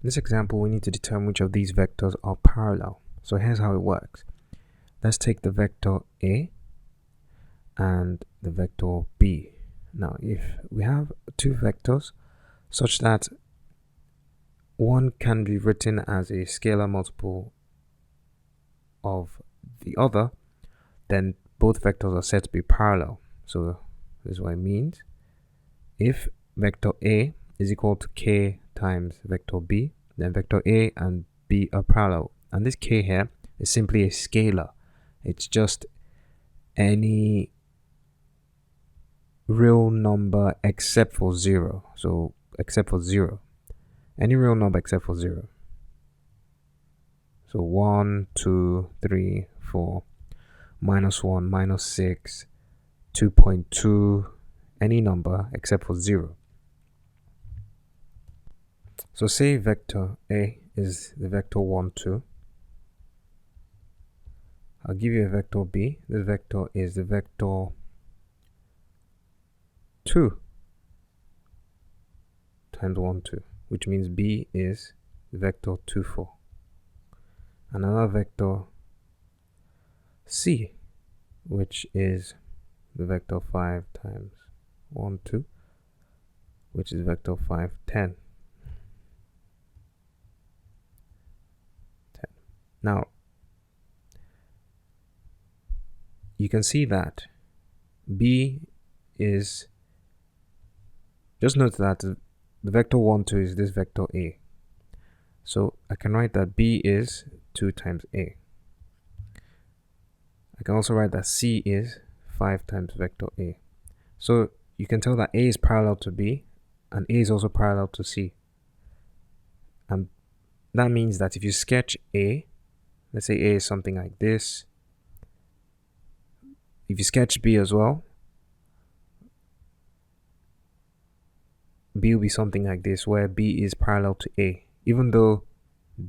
this example, we need to determine which of these vectors are parallel. So here's how it works. Let's take the vector A and the vector B. Now, if we have two vectors such that one can be written as a scalar multiple of the other, then both vectors are said to be parallel. So this is what it means. If vector A is equal to k times vector B, then vector A and B are parallel. And this k here is simply a scalar. It's just any real number except for 0. So except for 0. Any real number except for 0. So 1, 2, 3, 4, minus 1, minus 6, 2.2, any number except for 0. So say vector A is the vector 1, 2. I'll give you a vector B. This vector is the vector 2 times 1, 2, which means B is the vector 2, 4. Another vector C, which is the vector 5 times 1, 2, which is vector 5, 10. Now, you can see that B is, just note that the vector 1, 2 is this vector A. So I can write that B is 2 times A. I can also write that C is 5 times vector A. So you can tell that A is parallel to B and A is also parallel to C. And that means that if you sketch A, let's say A is something like this. If you sketch B as well, B will be something like this, where B is parallel to A, even though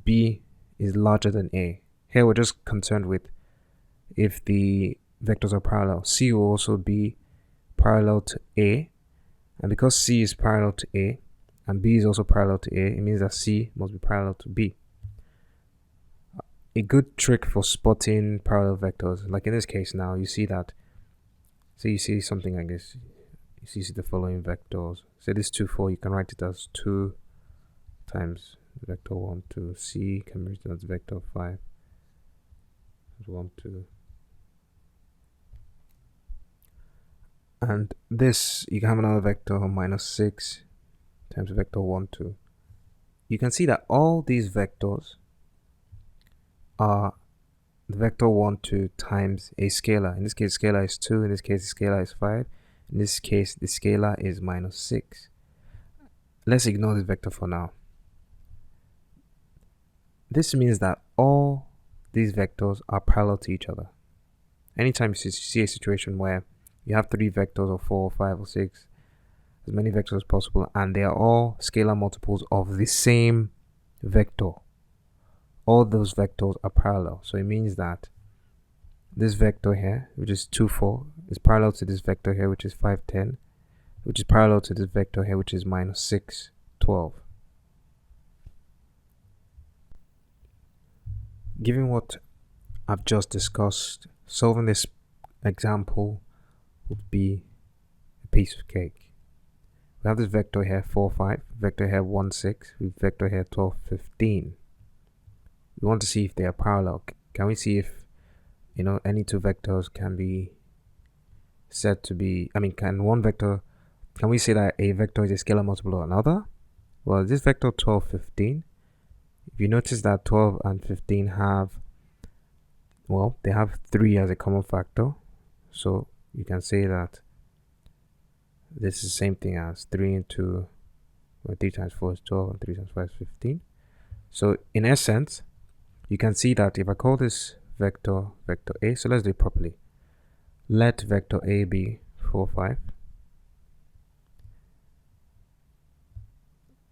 B is larger than A. Here we're just concerned with if the vectors are parallel. C will also be parallel to A, and because C is parallel to A and B is also parallel to A, it means that C must be parallel to B. A good trick for spotting parallel vectors, like in this case now, you see that, so you see something like this. You see the following vectors. Say this 2, 4, you can write it as 2 times vector 1, 2. C can be written as vector 5 1, 2. And this, you can have another vector minus 6 times vector 1, 2. You can see that all these vectors are the vector 1, 2 times a scalar. In this case, scalar is 2. In this case, the scalar is 5. In this case, the scalar is minus 6. Let's ignore this vector for now. This means that all these vectors are parallel to each other. Anytime you see a situation where you have 3 vectors or 4 or 5 or 6, as many vectors as possible, and they are all scalar multiples of the same vector, all those vectors are parallel. So it means that this vector here, which is 2, 4, is parallel to this vector here, which is 5, 10, which is parallel to this vector here, which is minus 6, 12. Given what I've just discussed, solving this example would be a piece of cake. We have this vector here 4, 5, vector here 1, 6, vector here 12, 15. We want to see if they are parallel. Can we see if any two vectors can be said to be, can we say that a vector is a scalar multiple of another? Well, this vector 12, 15, if you notice that 12 and 15 they have 3 as a common factor. So you can say that this is the same thing as 3 into 3 times 4 is 12 and 3 times 5 is 15. So in essence, you can see that if I call this vector A, so let's do it properly. Let vector A be 4, 5.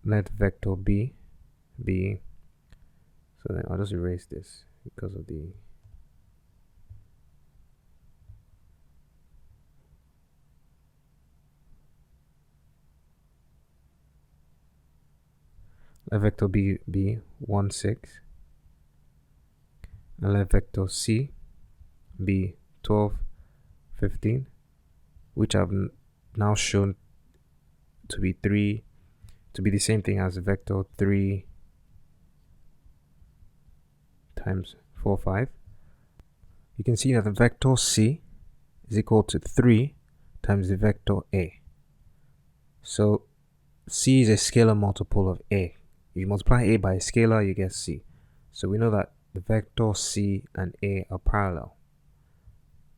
Let vector B be, so then I'll just erase this because of the let vector B be 1 6, and let vector C be 12 15, which I've now shown to be the same thing as vector 3 times 4 5. You can see that the vector C is equal to 3 times the vector A. So C is a scalar multiple of A. You multiply A by a scalar, you get C. So we know that the vector C and A are parallel.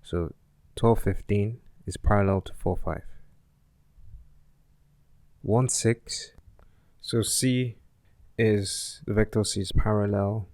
So 12 15 is parallel to 4 5. 1 6. So the vector C is parallel